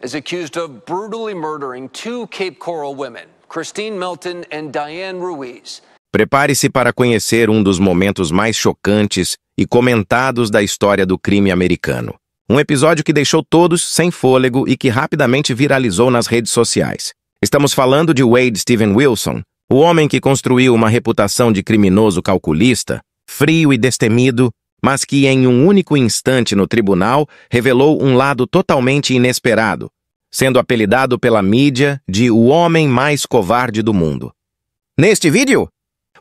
is accused of brutally murdering two Cape Coral women, Christine Melton and Diane Ruiz. Prepare-se para conhecer um dos momentos mais chocantes e comentados da história do crime americano. Um episódio que deixou todos sem fôlego e que rapidamente viralizou nas redes sociais. Estamos falando de Wade Steven Wilson, o homem que construiu uma reputação de criminoso calculista, frio e destemido, mas que em um único instante no tribunal revelou um lado totalmente inesperado, sendo apelidado pela mídia de o homem mais covarde do mundo. Neste vídeo,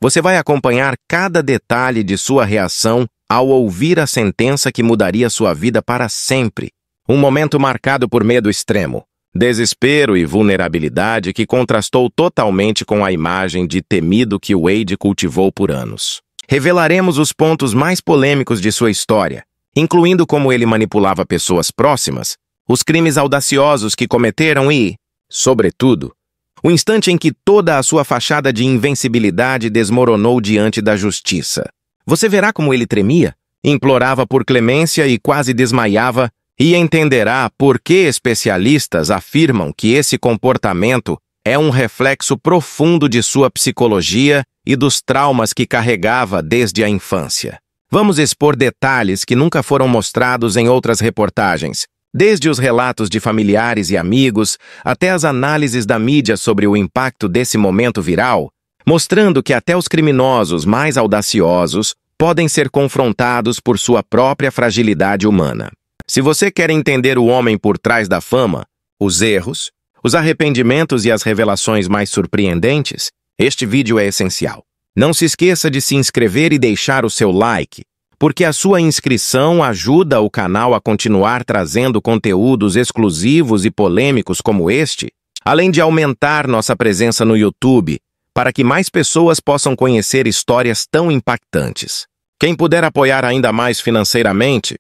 você vai acompanhar cada detalhe de sua reação ao ouvir a sentença que mudaria sua vida para sempre. Um momento marcado por medo extremo, desespero e vulnerabilidade que contrastou totalmente com a imagem de temido que Wade cultivou por anos. Revelaremos os pontos mais polêmicos de sua história, incluindo como ele manipulava pessoas próximas, os crimes audaciosos que cometeram e, sobretudo, o instante em que toda a sua fachada de invencibilidade desmoronou diante da justiça. Você verá como ele tremia, implorava por clemência e quase desmaiava, e entenderá por que especialistas afirmam que esse comportamento é um reflexo profundo de sua psicologia e dos traumas que carregava desde a infância. Vamos expor detalhes que nunca foram mostrados em outras reportagens, desde os relatos de familiares e amigos até as análises da mídia sobre o impacto desse momento viral, mostrando que até os criminosos mais audaciosos podem ser confrontados por sua própria fragilidade humana. Se você quer entender o homem por trás da fama, os erros, os arrependimentos e as revelações mais surpreendentes, este vídeo é essencial. Não se esqueça de se inscrever e deixar o seu like, porque a sua inscrição ajuda o canal a continuar trazendo conteúdos exclusivos e polêmicos como este, além de aumentar nossa presença no YouTube, para que mais pessoas possam conhecer histórias tão impactantes. Quem puder apoiar ainda mais financeiramente,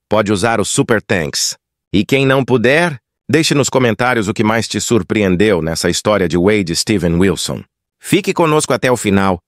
pode usar o Super Thanks. E quem não puder, deixe nos comentários o que mais te surpreendeu nessa história de Wade Steven Wilson. Fique conosco até o final,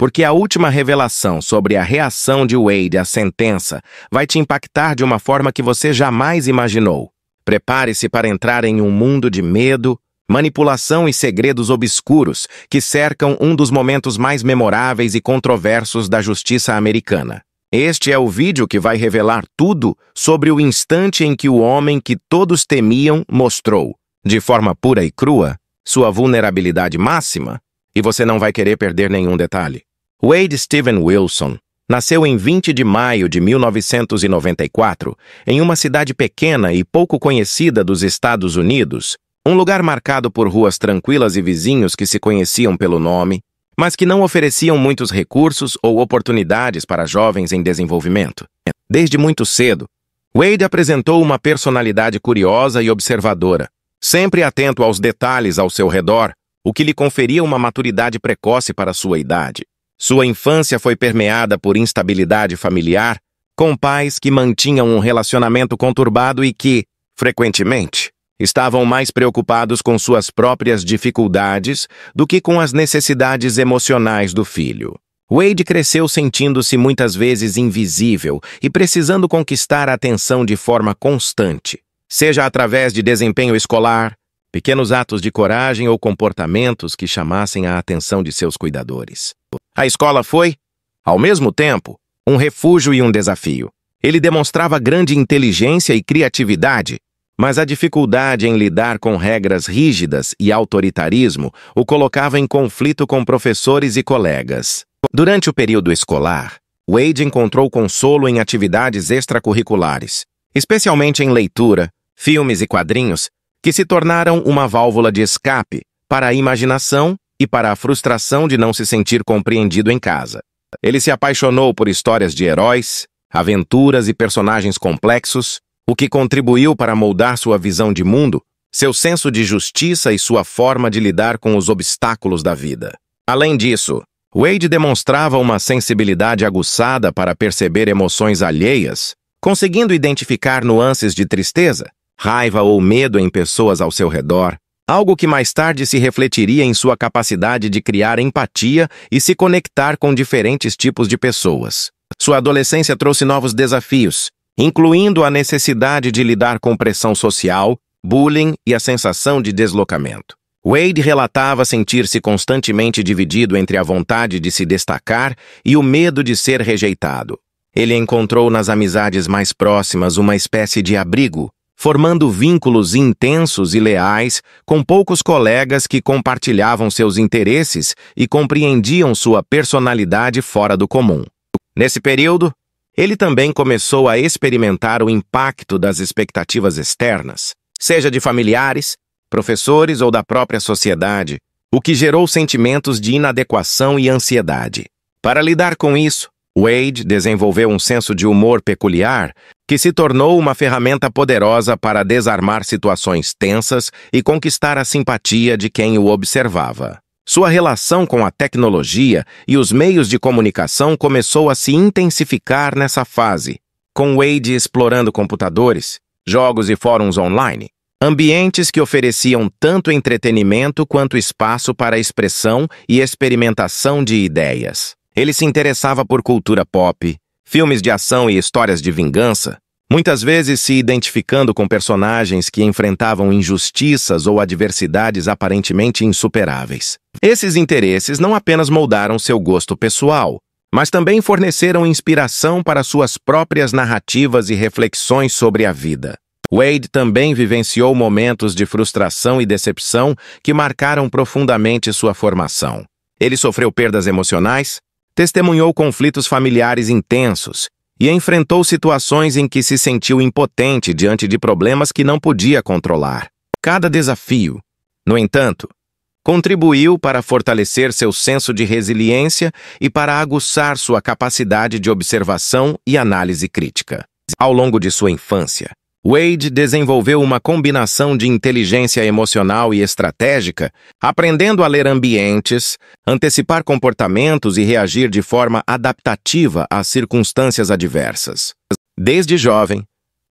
porque a última revelação sobre a reação de Wade à sentença vai te impactar de uma forma que você jamais imaginou. Prepare-se para entrar em um mundo de medo, manipulação e segredos obscuros que cercam um dos momentos mais memoráveis e controversos da justiça americana. Este é o vídeo que vai revelar tudo sobre o instante em que o homem que todos temiam mostrou, de forma pura e crua, sua vulnerabilidade máxima, e você não vai querer perder nenhum detalhe. Wade Steven Wilson nasceu em 20 de maio de 1994, em uma cidade pequena e pouco conhecida dos Estados Unidos, um lugar marcado por ruas tranquilas e vizinhos que se conheciam pelo nome, mas que não ofereciam muitos recursos ou oportunidades para jovens em desenvolvimento. Desde muito cedo, Wade apresentou uma personalidade curiosa e observadora, sempre atento aos detalhes ao seu redor, o que lhe conferia uma maturidade precoce para sua idade. Sua infância foi permeada por instabilidade familiar, com pais que mantinham um relacionamento conturbado e que, frequentemente, estavam mais preocupados com suas próprias dificuldades do que com as necessidades emocionais do filho. Wade cresceu sentindo-se muitas vezes invisível e precisando conquistar a atenção de forma constante, seja através de desempenho escolar, pequenos atos de coragem ou comportamentos que chamassem a atenção de seus cuidadores. A escola foi, ao mesmo tempo, um refúgio e um desafio. Ele demonstrava grande inteligência e criatividade, mas a dificuldade em lidar com regras rígidas e autoritarismo o colocava em conflito com professores e colegas. Durante o período escolar, Wade encontrou consolo em atividades extracurriculares, especialmente em leitura, filmes e quadrinhos, que se tornaram uma válvula de escape para a imaginação e para a frustração de não se sentir compreendido em casa. Ele se apaixonou por histórias de heróis, aventuras e personagens complexos, o que contribuiu para moldar sua visão de mundo, seu senso de justiça e sua forma de lidar com os obstáculos da vida. Além disso, Wade demonstrava uma sensibilidade aguçada para perceber emoções alheias, conseguindo identificar nuances de tristeza, raiva ou medo em pessoas ao seu redor, algo que mais tarde se refletiria em sua capacidade de criar empatia e se conectar com diferentes tipos de pessoas. Sua adolescência trouxe novos desafios, incluindo a necessidade de lidar com pressão social, bullying e a sensação de deslocamento. Wade relatava sentir-se constantemente dividido entre a vontade de se destacar e o medo de ser rejeitado. Ele encontrou nas amizades mais próximas uma espécie de abrigo, formando vínculos intensos e leais com poucos colegas que compartilhavam seus interesses e compreendiam sua personalidade fora do comum. Nesse período, ele também começou a experimentar o impacto das expectativas externas, seja de familiares, professores ou da própria sociedade, o que gerou sentimentos de inadequação e ansiedade. Para lidar com isso, Wade desenvolveu um senso de humor peculiar que se tornou uma ferramenta poderosa para desarmar situações tensas e conquistar a simpatia de quem o observava. Sua relação com a tecnologia e os meios de comunicação começou a se intensificar nessa fase, com Wade explorando computadores, jogos e fóruns online, ambientes que ofereciam tanto entretenimento quanto espaço para expressão e experimentação de ideias. Ele se interessava por cultura pop, filmes de ação e histórias de vingança, muitas vezes se identificando com personagens que enfrentavam injustiças ou adversidades aparentemente insuperáveis. Esses interesses não apenas moldaram seu gosto pessoal, mas também forneceram inspiração para suas próprias narrativas e reflexões sobre a vida. Wade também vivenciou momentos de frustração e decepção que marcaram profundamente sua formação. Ele sofreu perdas emocionais, testemunhou conflitos familiares intensos e enfrentou situações em que se sentiu impotente diante de problemas que não podia controlar. Cada desafio, no entanto, contribuiu para fortalecer seu senso de resiliência e para aguçar sua capacidade de observação e análise crítica. Ao longo de sua infância, Wade desenvolveu uma combinação de inteligência emocional e estratégica, aprendendo a ler ambientes, antecipar comportamentos e reagir de forma adaptativa às circunstâncias adversas. Desde jovem,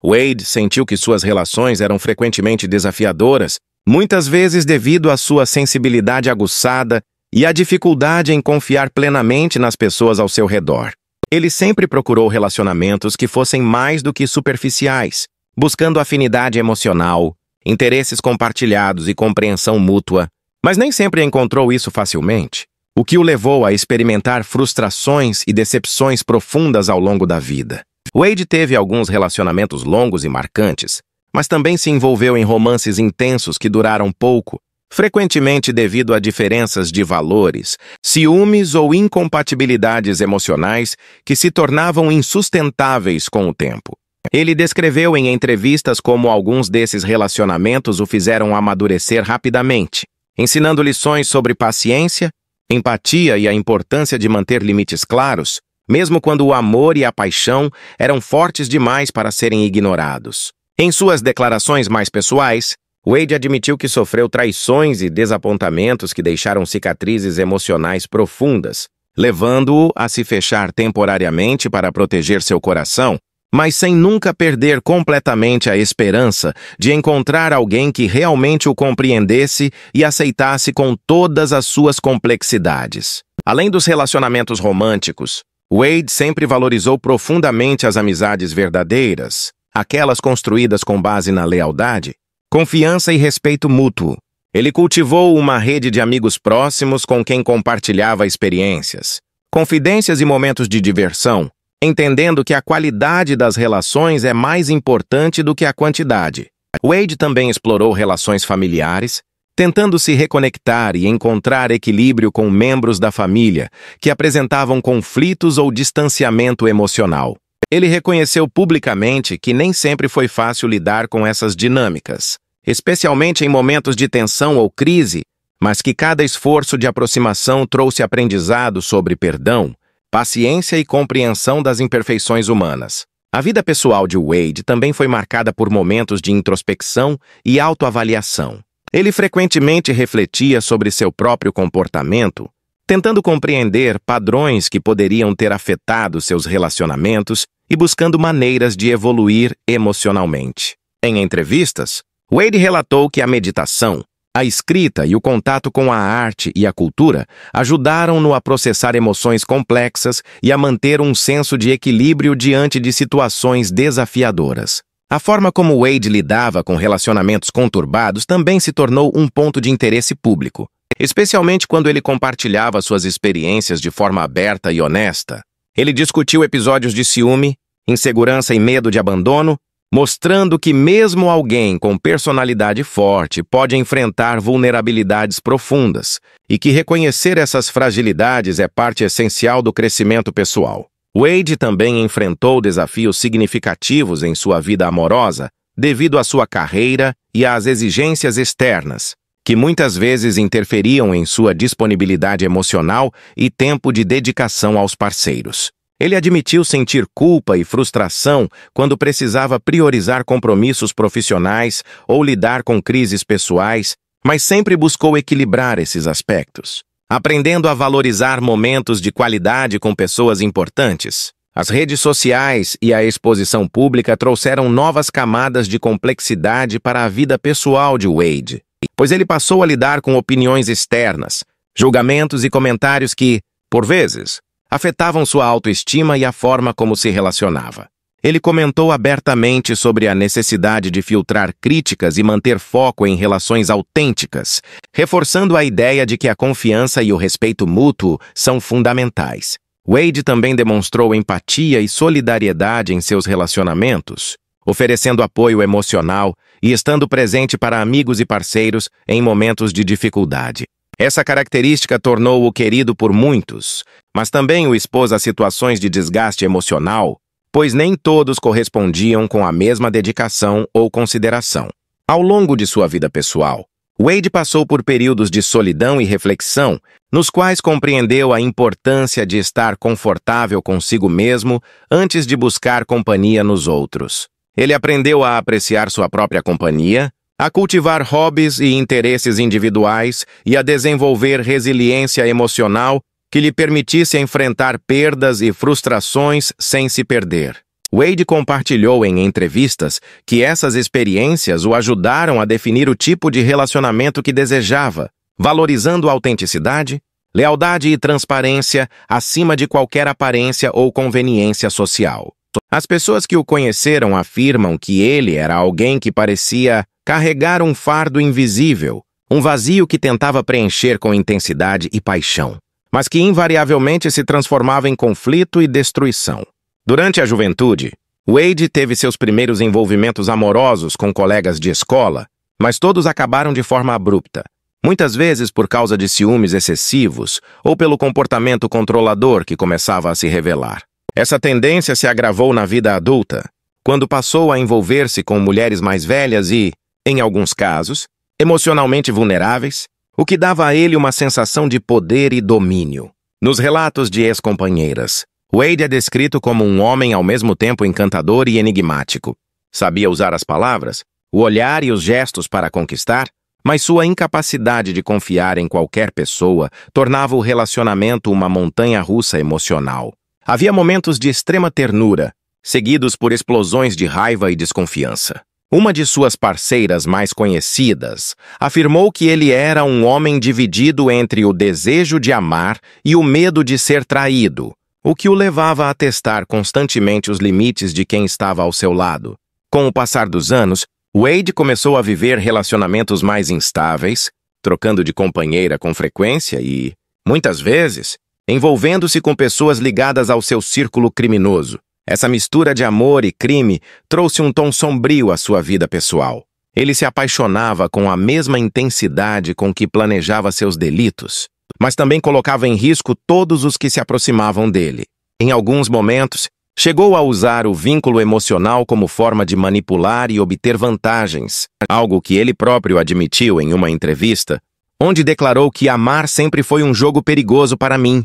Wade sentiu que suas relações eram frequentemente desafiadoras, muitas vezes devido à sua sensibilidade aguçada e à dificuldade em confiar plenamente nas pessoas ao seu redor. Ele sempre procurou relacionamentos que fossem mais do que superficiais, buscando afinidade emocional, interesses compartilhados e compreensão mútua, mas nem sempre encontrou isso facilmente, o que o levou a experimentar frustrações e decepções profundas ao longo da vida. Wade teve alguns relacionamentos longos e marcantes, mas também se envolveu em romances intensos que duraram pouco, frequentemente devido a diferenças de valores, ciúmes ou incompatibilidades emocionais que se tornavam insustentáveis com o tempo. Ele descreveu em entrevistas como alguns desses relacionamentos o fizeram amadurecer rapidamente, ensinando lições sobre paciência, empatia e a importância de manter limites claros, mesmo quando o amor e a paixão eram fortes demais para serem ignorados. Em suas declarações mais pessoais, Wade admitiu que sofreu traições e desapontamentos que deixaram cicatrizes emocionais profundas, levando-o a se fechar temporariamente para proteger seu coração, mas sem nunca perder completamente a esperança de encontrar alguém que realmente o compreendesse e aceitasse com todas as suas complexidades. Além dos relacionamentos românticos, Wade sempre valorizou profundamente as amizades verdadeiras, aquelas construídas com base na lealdade, confiança e respeito mútuo. Ele cultivou uma rede de amigos próximos com quem compartilhava experiências, confidências e momentos de diversão, entendendo que a qualidade das relações é mais importante do que a quantidade. Wade também explorou relações familiares, tentando se reconectar e encontrar equilíbrio com membros da família que apresentavam conflitos ou distanciamento emocional. Ele reconheceu publicamente que nem sempre foi fácil lidar com essas dinâmicas, especialmente em momentos de tensão ou crise, mas que cada esforço de aproximação trouxe aprendizado sobre perdão, paciência e compreensão das imperfeições humanas. A vida pessoal de Wade também foi marcada por momentos de introspecção e autoavaliação. Ele frequentemente refletia sobre seu próprio comportamento, tentando compreender padrões que poderiam ter afetado seus relacionamentos e buscando maneiras de evoluir emocionalmente. Em entrevistas, Wade relatou que a meditação, a escrita e o contato com a arte e a cultura ajudaram-no a processar emoções complexas e a manter um senso de equilíbrio diante de situações desafiadoras. A forma como Wade lidava com relacionamentos conturbados também se tornou um ponto de interesse público, especialmente quando ele compartilhava suas experiências de forma aberta e honesta. Ele discutiu episódios de ciúme, insegurança e medo de abandono, mostrando que mesmo alguém com personalidade forte pode enfrentar vulnerabilidades profundas e que reconhecer essas fragilidades é parte essencial do crescimento pessoal. Wade também enfrentou desafios significativos em sua vida amorosa devido à sua carreira e às exigências externas, que muitas vezes interferiam em sua disponibilidade emocional e tempo de dedicação aos parceiros. Ele admitiu sentir culpa e frustração quando precisava priorizar compromissos profissionais ou lidar com crises pessoais, mas sempre buscou equilibrar esses aspectos, aprendendo a valorizar momentos de qualidade com pessoas importantes. As redes sociais e a exposição pública trouxeram novas camadas de complexidade para a vida pessoal de Wade, pois ele passou a lidar com opiniões externas, julgamentos e comentários que, por vezes, afetavam sua autoestima e a forma como se relacionava. Ele comentou abertamente sobre a necessidade de filtrar críticas e manter foco em relações autênticas, reforçando a ideia de que a confiança e o respeito mútuo são fundamentais. Wade também demonstrou empatia e solidariedade em seus relacionamentos, oferecendo apoio emocional e estando presente para amigos e parceiros em momentos de dificuldade. Essa característica tornou-o querido por muitos, mas também o expôs a situações de desgaste emocional, pois nem todos correspondiam com a mesma dedicação ou consideração. Ao longo de sua vida pessoal, Wade passou por períodos de solidão e reflexão, nos quais compreendeu a importância de estar confortável consigo mesmo antes de buscar companhia nos outros. Ele aprendeu a apreciar sua própria companhia, a cultivar hobbies e interesses individuais e a desenvolver resiliência emocional que lhe permitisse enfrentar perdas e frustrações sem se perder. Wade compartilhou em entrevistas que essas experiências o ajudaram a definir o tipo de relacionamento que desejava, valorizando a autenticidade, lealdade e transparência acima de qualquer aparência ou conveniência social. As pessoas que o conheceram afirmam que ele era alguém que parecia carregar um fardo invisível, um vazio que tentava preencher com intensidade e paixão, mas que invariavelmente se transformava em conflito e destruição. Durante a juventude, Wade teve seus primeiros envolvimentos amorosos com colegas de escola, mas todos acabaram de forma abrupta, muitas vezes por causa de ciúmes excessivos ou pelo comportamento controlador que começava a se revelar. Essa tendência se agravou na vida adulta, quando passou a envolver-se com mulheres mais velhas e, em alguns casos, emocionalmente vulneráveis, o que dava a ele uma sensação de poder e domínio. Nos relatos de ex-companheiras, Wade é descrito como um homem ao mesmo tempo encantador e enigmático. Sabia usar as palavras, o olhar e os gestos para conquistar, mas sua incapacidade de confiar em qualquer pessoa tornava o relacionamento uma montanha-russa emocional. Havia momentos de extrema ternura, seguidos por explosões de raiva e desconfiança. Uma de suas parceiras mais conhecidas afirmou que ele era um homem dividido entre o desejo de amar e o medo de ser traído, o que o levava a testar constantemente os limites de quem estava ao seu lado. Com o passar dos anos, Wade começou a viver relacionamentos mais instáveis, trocando de companheira com frequência e, muitas vezes, envolvendo-se com pessoas ligadas ao seu círculo criminoso. Essa mistura de amor e crime trouxe um tom sombrio à sua vida pessoal. Ele se apaixonava com a mesma intensidade com que planejava seus delitos, mas também colocava em risco todos os que se aproximavam dele. Em alguns momentos, chegou a usar o vínculo emocional como forma de manipular e obter vantagens, algo que ele próprio admitiu em uma entrevista, onde declarou que amar sempre foi um jogo perigoso para mim,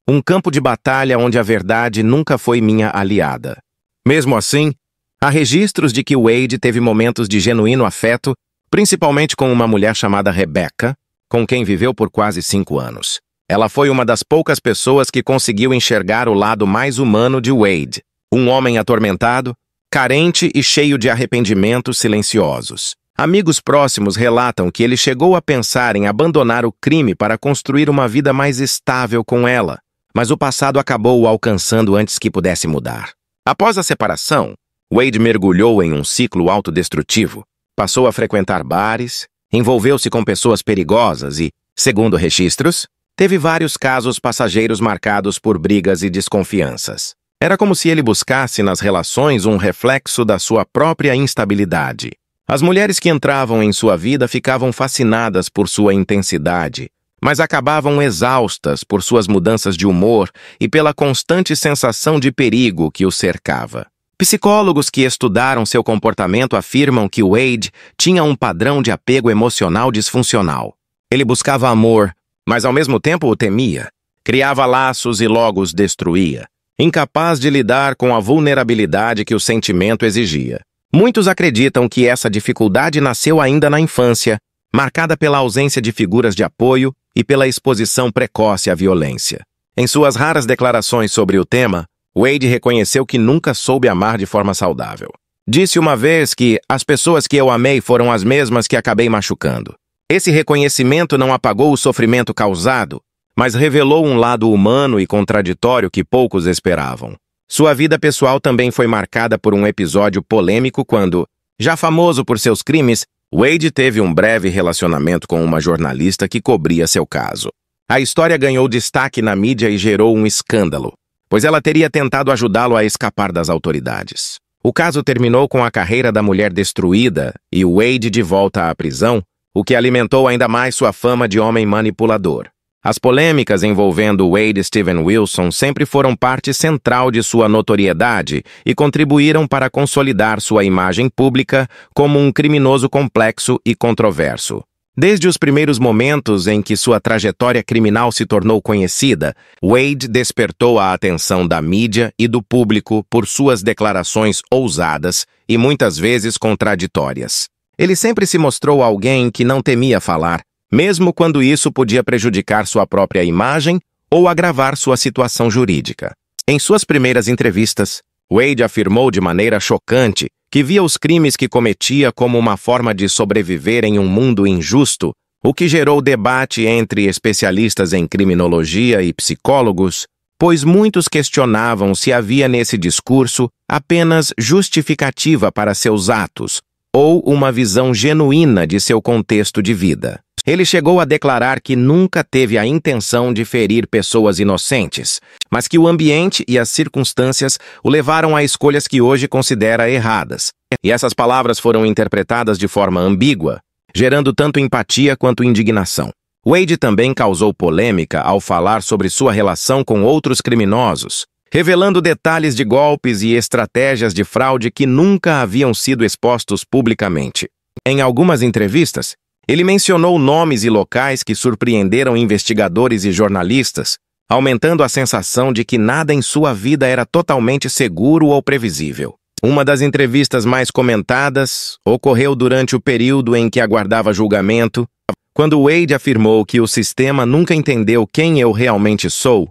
um campo de batalha onde a verdade nunca foi minha aliada. Mesmo assim, há registros de que Wade teve momentos de genuíno afeto, principalmente com uma mulher chamada Rebecca, com quem viveu por quase 5 anos. Ela foi uma das poucas pessoas que conseguiu enxergar o lado mais humano de Wade, um homem atormentado, carente e cheio de arrependimentos silenciosos. Amigos próximos relatam que ele chegou a pensar em abandonar o crime para construir uma vida mais estável com ela, mas o passado acabou o alcançando antes que pudesse mudar. Após a separação, Wade mergulhou em um ciclo autodestrutivo, passou a frequentar bares, envolveu-se com pessoas perigosas e, segundo registros, teve vários casos passageiros marcados por brigas e desconfianças. Era como se ele buscasse nas relações um reflexo da sua própria instabilidade. As mulheres que entravam em sua vida ficavam fascinadas por sua intensidade, mas acabavam exaustas por suas mudanças de humor e pela constante sensação de perigo que o cercava. Psicólogos que estudaram seu comportamento afirmam que Wade tinha um padrão de apego emocional disfuncional. Ele buscava amor, mas ao mesmo tempo o temia. Criava laços e logo os destruía, incapaz de lidar com a vulnerabilidade que o sentimento exigia. Muitos acreditam que essa dificuldade nasceu ainda na infância, marcada pela ausência de figuras de apoio e pela exposição precoce à violência. Em suas raras declarações sobre o tema, Wade reconheceu que nunca soube amar de forma saudável. Disse uma vez que as pessoas que eu amei foram as mesmas que acabei machucando. Esse reconhecimento não apagou o sofrimento causado, mas revelou um lado humano e contraditório que poucos esperavam. Sua vida pessoal também foi marcada por um episódio polêmico quando, já famoso por seus crimes, Wade teve um breve relacionamento com uma jornalista que cobria seu caso. A história ganhou destaque na mídia e gerou um escândalo, pois ela teria tentado ajudá-lo a escapar das autoridades. O caso terminou com a carreira da mulher destruída e Wade de volta à prisão, o que alimentou ainda mais sua fama de homem manipulador. As polêmicas envolvendo Wade Steven Wilson sempre foram parte central de sua notoriedade e contribuíram para consolidar sua imagem pública como um criminoso complexo e controverso. Desde os primeiros momentos em que sua trajetória criminal se tornou conhecida, Wade despertou a atenção da mídia e do público por suas declarações ousadas e muitas vezes contraditórias. Ele sempre se mostrou alguém que não temia falar, mesmo quando isso podia prejudicar sua própria imagem ou agravar sua situação jurídica. Em suas primeiras entrevistas, Wade afirmou de maneira chocante que via os crimes que cometia como uma forma de sobreviver em um mundo injusto, o que gerou debate entre especialistas em criminologia e psicólogos, pois muitos questionavam se havia nesse discurso apenas justificativa para seus atos ou uma visão genuína de seu contexto de vida. Ele chegou a declarar que nunca teve a intenção de ferir pessoas inocentes, mas que o ambiente e as circunstâncias o levaram a escolhas que hoje considera erradas. E essas palavras foram interpretadas de forma ambígua, gerando tanto empatia quanto indignação. Wade também causou polêmica ao falar sobre sua relação com outros criminosos, revelando detalhes de golpes e estratégias de fraude que nunca haviam sido expostos publicamente. Em algumas entrevistas, ele mencionou nomes e locais que surpreenderam investigadores e jornalistas, aumentando a sensação de que nada em sua vida era totalmente seguro ou previsível. Uma das entrevistas mais comentadas ocorreu durante o período em que aguardava julgamento, quando Wade afirmou que o sistema nunca entendeu quem eu realmente sou.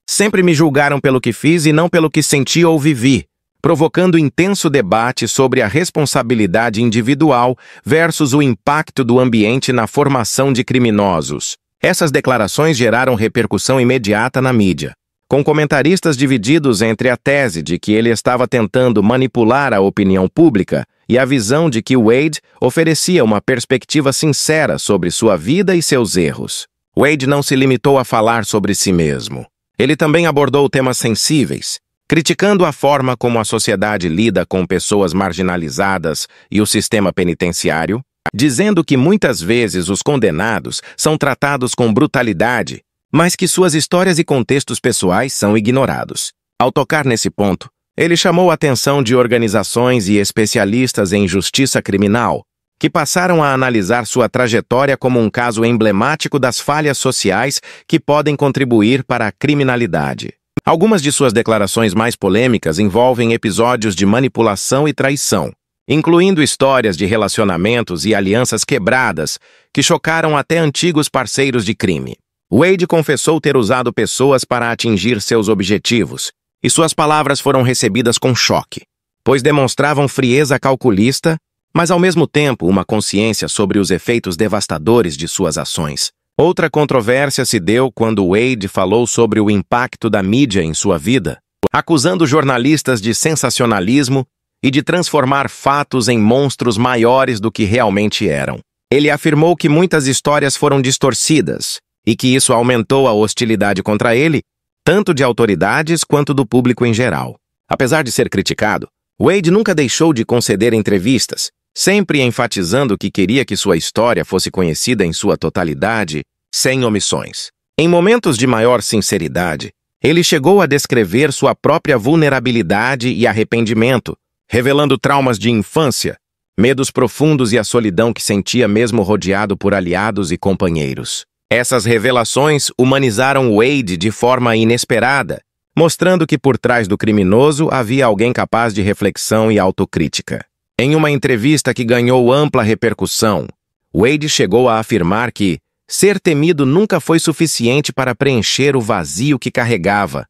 Sempre me julgaram pelo que fiz e não pelo que senti ou vivi, provocando intenso debate sobre a responsabilidade individual versus o impacto do ambiente na formação de criminosos. Essas declarações geraram repercussão imediata na mídia, com comentaristas divididos entre a tese de que ele estava tentando manipular a opinião pública e a visão de que Wade oferecia uma perspectiva sincera sobre sua vida e seus erros. Wade não se limitou a falar sobre si mesmo. Ele também abordou temas sensíveis, criticando a forma como a sociedade lida com pessoas marginalizadas e o sistema penitenciário, dizendo que muitas vezes os condenados são tratados com brutalidade, mas que suas histórias e contextos pessoais são ignorados. Ao tocar nesse ponto, ele chamou a atenção de organizações e especialistas em justiça criminal, que passaram a analisar sua trajetória como um caso emblemático das falhas sociais que podem contribuir para a criminalidade. Algumas de suas declarações mais polêmicas envolvem episódios de manipulação e traição, incluindo histórias de relacionamentos e alianças quebradas que chocaram até antigos parceiros de crime. Wade confessou ter usado pessoas para atingir seus objetivos, e suas palavras foram recebidas com choque, pois demonstravam frieza calculista, mas ao mesmo tempo uma consciência sobre os efeitos devastadores de suas ações. Outra controvérsia se deu quando Wade falou sobre o impacto da mídia em sua vida, acusando jornalistas de sensacionalismo e de transformar fatos em monstros maiores do que realmente eram. Ele afirmou que muitas histórias foram distorcidas e que isso aumentou a hostilidade contra ele, tanto de autoridades quanto do público em geral. Apesar de ser criticado, Wade nunca deixou de conceder entrevistas, sempre enfatizando que queria que sua história fosse conhecida em sua totalidade, sem omissões. Em momentos de maior sinceridade, ele chegou a descrever sua própria vulnerabilidade e arrependimento, revelando traumas de infância, medos profundos e a solidão que sentia mesmo rodeado por aliados e companheiros. Essas revelações humanizaram Wade de forma inesperada, mostrando que por trás do criminoso havia alguém capaz de reflexão e autocrítica. Em uma entrevista que ganhou ampla repercussão, Wade chegou a afirmar que ser temido nunca foi suficiente para preencher o vazio que carregava.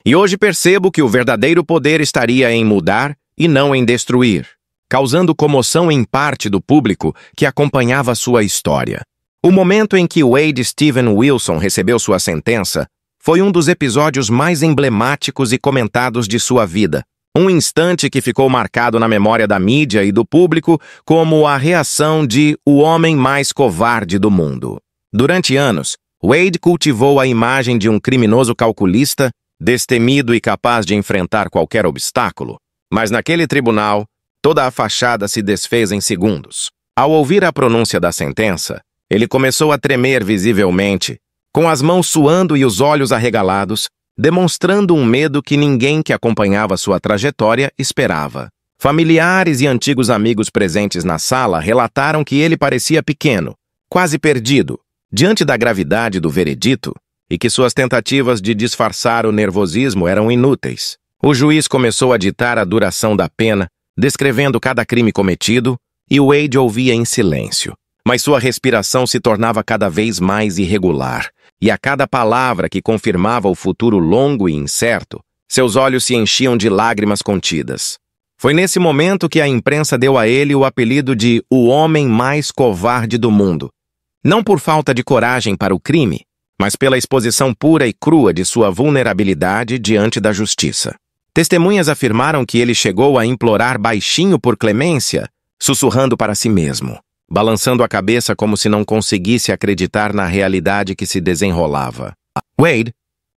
E hoje percebo que o verdadeiro poder estaria em mudar e não em destruir, causando comoção em parte do público que acompanhava sua história. O momento em que Wade Steven Wilson recebeu sua sentença foi um dos episódios mais emblemáticos e comentados de sua vida. Um instante que ficou marcado na memória da mídia e do público como a reação de o homem mais covarde do mundo. Durante anos, Wade cultivou a imagem de um criminoso calculista, destemido e capaz de enfrentar qualquer obstáculo. Mas naquele tribunal, toda a fachada se desfez em segundos. Ao ouvir a pronúncia da sentença, ele começou a tremer visivelmente, com as mãos suando e os olhos arregalados, demonstrando um medo que ninguém que acompanhava sua trajetória esperava. Familiares e antigos amigos presentes na sala relataram que ele parecia pequeno, quase perdido, diante da gravidade do veredito, e que suas tentativas de disfarçar o nervosismo eram inúteis. O juiz começou a ditar a duração da pena, descrevendo cada crime cometido, e Wade ouvia em silêncio. Mas sua respiração se tornava cada vez mais irregular, e a cada palavra que confirmava o futuro longo e incerto, seus olhos se enchiam de lágrimas contidas. Foi nesse momento que a imprensa deu a ele o apelido de o homem mais covarde do mundo. Não por falta de coragem para o crime, mas pela exposição pura e crua de sua vulnerabilidade diante da justiça. Testemunhas afirmaram que ele chegou a implorar baixinho por clemência, sussurrando para si mesmo, balançando a cabeça como se não conseguisse acreditar na realidade que se desenrolava. Wade,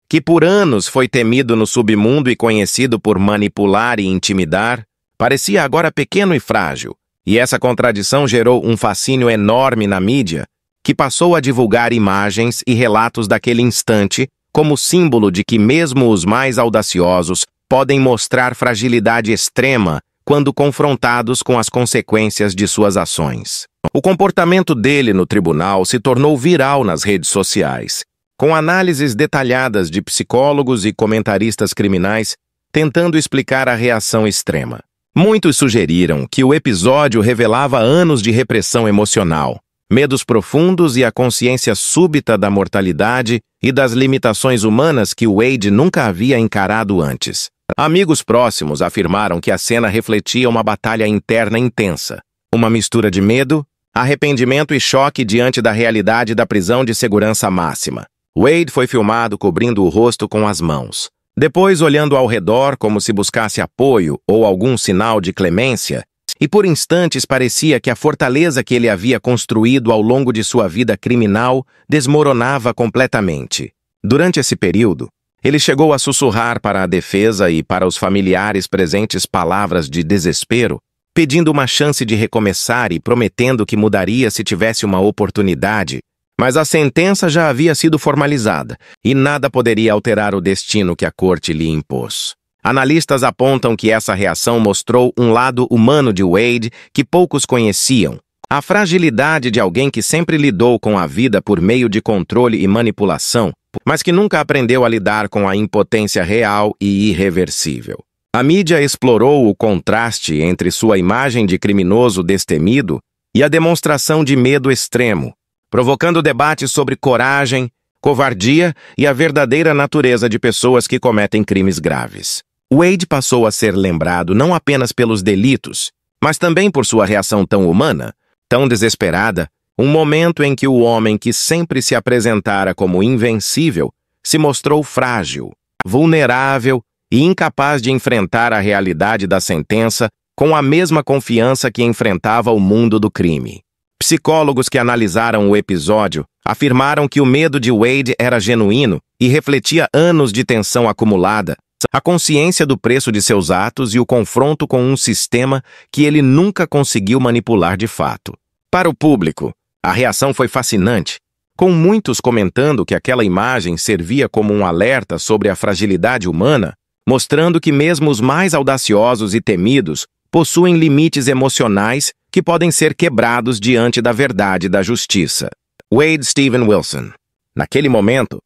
que por anos foi temido no submundo e conhecido por manipular e intimidar, parecia agora pequeno e frágil, e essa contradição gerou um fascínio enorme na mídia, que passou a divulgar imagens e relatos daquele instante como símbolo de que mesmo os mais audaciosos podem mostrar fragilidade extrema quando confrontados com as consequências de suas ações. O comportamento dele no tribunal se tornou viral nas redes sociais, com análises detalhadas de psicólogos e comentaristas criminais tentando explicar a reação extrema. Muitos sugeriram que o episódio revelava anos de repressão emocional, medos profundos e a consciência súbita da mortalidade e das limitações humanas que Wade nunca havia encarado antes. Amigos próximos afirmaram que a cena refletia uma batalha interna intensa, uma mistura de medo, arrependimento e choque diante da realidade da prisão de segurança máxima. Wade foi filmado cobrindo o rosto com as mãos, depois olhando ao redor como se buscasse apoio ou algum sinal de clemência, e por instantes parecia que a fortaleza que ele havia construído ao longo de sua vida criminal desmoronava completamente. Durante esse período, ele chegou a sussurrar para a defesa e para os familiares presentes palavras de desespero, pedindo uma chance de recomeçar e prometendo que mudaria se tivesse uma oportunidade. Mas a sentença já havia sido formalizada e nada poderia alterar o destino que a corte lhe impôs. Analistas apontam que essa reação mostrou um lado humano de Wade que poucos conheciam. A fragilidade de alguém que sempre lidou com a vida por meio de controle e manipulação, mas que nunca aprendeu a lidar com a impotência real e irreversível. A mídia explorou o contraste entre sua imagem de criminoso destemido e a demonstração de medo extremo, provocando debates sobre coragem, covardia e a verdadeira natureza de pessoas que cometem crimes graves. Wade passou a ser lembrado não apenas pelos delitos, mas também por sua reação tão humana, tão desesperada, um momento em que o homem que sempre se apresentara como invencível se mostrou frágil, vulnerável e incapaz de enfrentar a realidade da sentença com a mesma confiança que enfrentava o mundo do crime. Psicólogos que analisaram o episódio afirmaram que o medo de Wade era genuíno e refletia anos de tensão acumulada, a consciência do preço de seus atos e o confronto com um sistema que ele nunca conseguiu manipular de fato. Para o público, a reação foi fascinante, com muitos comentando que aquela imagem servia como um alerta sobre a fragilidade humana, mostrando que mesmo os mais audaciosos e temidos possuem limites emocionais que podem ser quebrados diante da verdade da justiça. Wade Steven Wilson, naquele momento,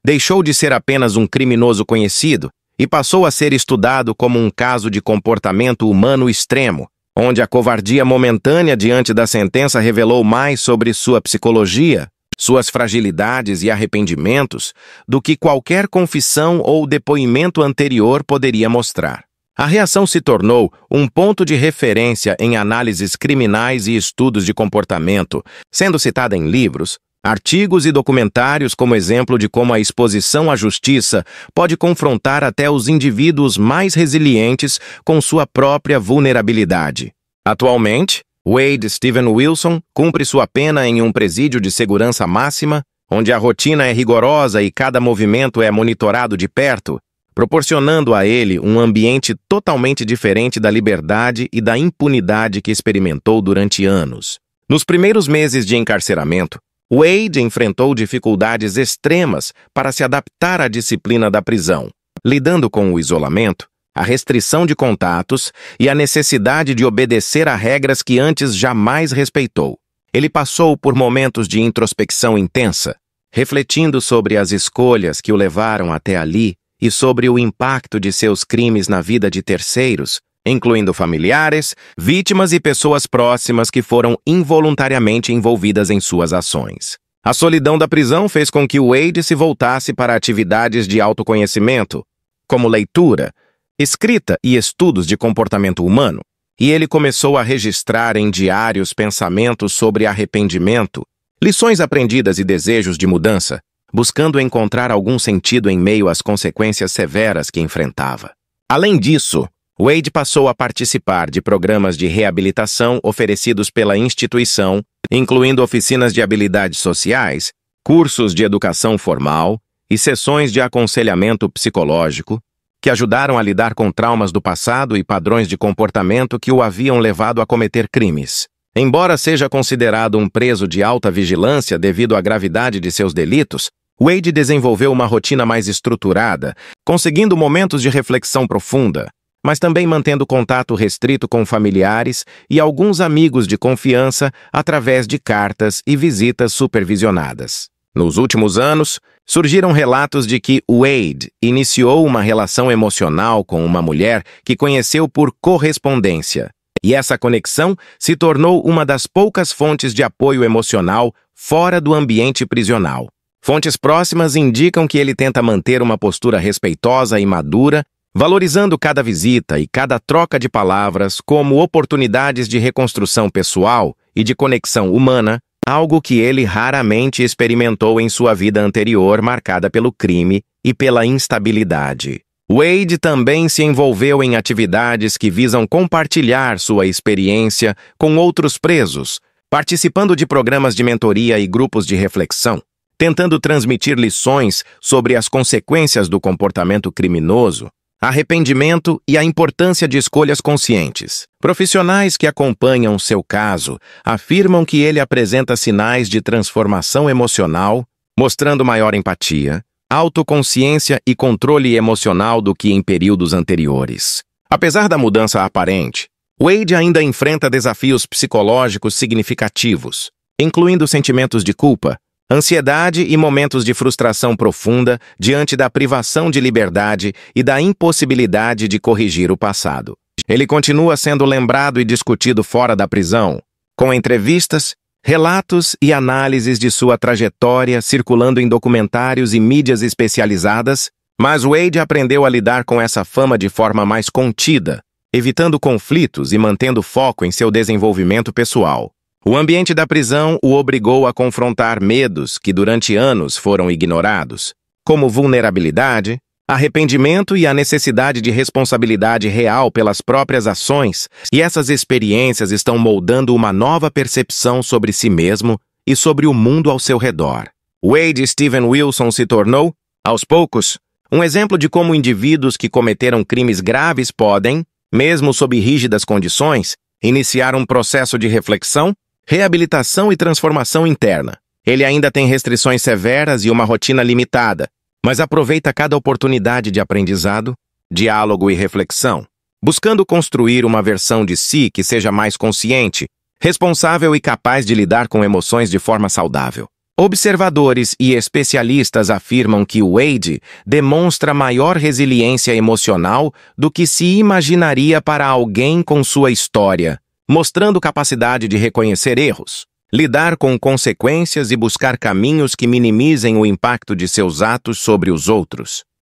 deixou de ser apenas um criminoso conhecido e passou a ser estudado como um caso de comportamento humano extremo, onde a covardia momentânea diante da sentença revelou mais sobre sua psicologia, suas fragilidades e arrependimentos do que qualquer confissão ou depoimento anterior poderia mostrar. A reação se tornou um ponto de referência em análises criminais e estudos de comportamento, sendo citada em livros, artigos e documentários como exemplo de como a exposição à justiça pode confrontar até os indivíduos mais resilientes com sua própria vulnerabilidade. Atualmente, Wade Steven Wilson cumpre sua pena em um presídio de segurança máxima, onde a rotina é rigorosa e cada movimento é monitorado de perto, proporcionando a ele um ambiente totalmente diferente da liberdade e da impunidade que experimentou durante anos. Nos primeiros meses de encarceramento, Wade enfrentou dificuldades extremas para se adaptar à disciplina da prisão, lidando com o isolamento, a restrição de contatos e a necessidade de obedecer a regras que antes jamais respeitou. Ele passou por momentos de introspecção intensa, refletindo sobre as escolhas que o levaram até ali e sobre o impacto de seus crimes na vida de terceiros, incluindo familiares, vítimas e pessoas próximas que foram involuntariamente envolvidas em suas ações. A solidão da prisão fez com que Wade se voltasse para atividades de autoconhecimento, como leitura, escrita e estudos de comportamento humano, e ele começou a registrar em diários pensamentos sobre arrependimento, lições aprendidas e desejos de mudança, buscando encontrar algum sentido em meio às consequências severas que enfrentava. Além disso, Wade passou a participar de programas de reabilitação oferecidos pela instituição, incluindo oficinas de habilidades sociais, cursos de educação formal e sessões de aconselhamento psicológico, que ajudaram a lidar com traumas do passado e padrões de comportamento que o haviam levado a cometer crimes. Embora seja considerado um preso de alta vigilância devido à gravidade de seus delitos, Wade desenvolveu uma rotina mais estruturada, conseguindo momentos de reflexão profunda, mas também mantendo contato restrito com familiares e alguns amigos de confiança através de cartas e visitas supervisionadas. Nos últimos anos, surgiram relatos de que Wade iniciou uma relação emocional com uma mulher que conheceu por correspondência, e essa conexão se tornou uma das poucas fontes de apoio emocional fora do ambiente prisional. Fontes próximas indicam que ele tenta manter uma postura respeitosa e madura, valorizando cada visita e cada troca de palavras como oportunidades de reconstrução pessoal e de conexão humana, algo que ele raramente experimentou em sua vida anterior marcada pelo crime e pela instabilidade. Wade também se envolveu em atividades que visam compartilhar sua experiência com outros presos, participando de programas de mentoria e grupos de reflexão, tentando transmitir lições sobre as consequências do comportamento criminoso, arrependimento e a importância de escolhas conscientes. Profissionais que acompanham seu caso afirmam que ele apresenta sinais de transformação emocional, mostrando maior empatia, autoconsciência e controle emocional do que em períodos anteriores. Apesar da mudança aparente, Wade ainda enfrenta desafios psicológicos significativos, incluindo sentimentos de culpa, ansiedade e momentos de frustração profunda diante da privação de liberdade e da impossibilidade de corrigir o passado. Ele continua sendo lembrado e discutido fora da prisão, com entrevistas, relatos e análises de sua trajetória circulando em documentários e mídias especializadas, mas Wade aprendeu a lidar com essa fama de forma mais contida, evitando conflitos e mantendo foco em seu desenvolvimento pessoal. O ambiente da prisão o obrigou a confrontar medos que durante anos foram ignorados, como vulnerabilidade, arrependimento e a necessidade de responsabilidade real pelas próprias ações, e essas experiências estão moldando uma nova percepção sobre si mesmo e sobre o mundo ao seu redor. Wade Steven Wilson se tornou, aos poucos, um exemplo de como indivíduos que cometeram crimes graves podem, mesmo sob rígidas condições, iniciar um processo de reflexão, reabilitação e transformação interna. Ele ainda tem restrições severas e uma rotina limitada, mas aproveita cada oportunidade de aprendizado, diálogo e reflexão, buscando construir uma versão de si que seja mais consciente, responsável e capaz de lidar com emoções de forma saudável. Observadores e especialistas afirmam que Wade demonstra maior resiliência emocional do que se imaginaria para alguém com sua história, mostrando capacidade de reconhecer erros, lidar com consequências e buscar caminhos que minimizem o impacto de seus atos sobre os outros.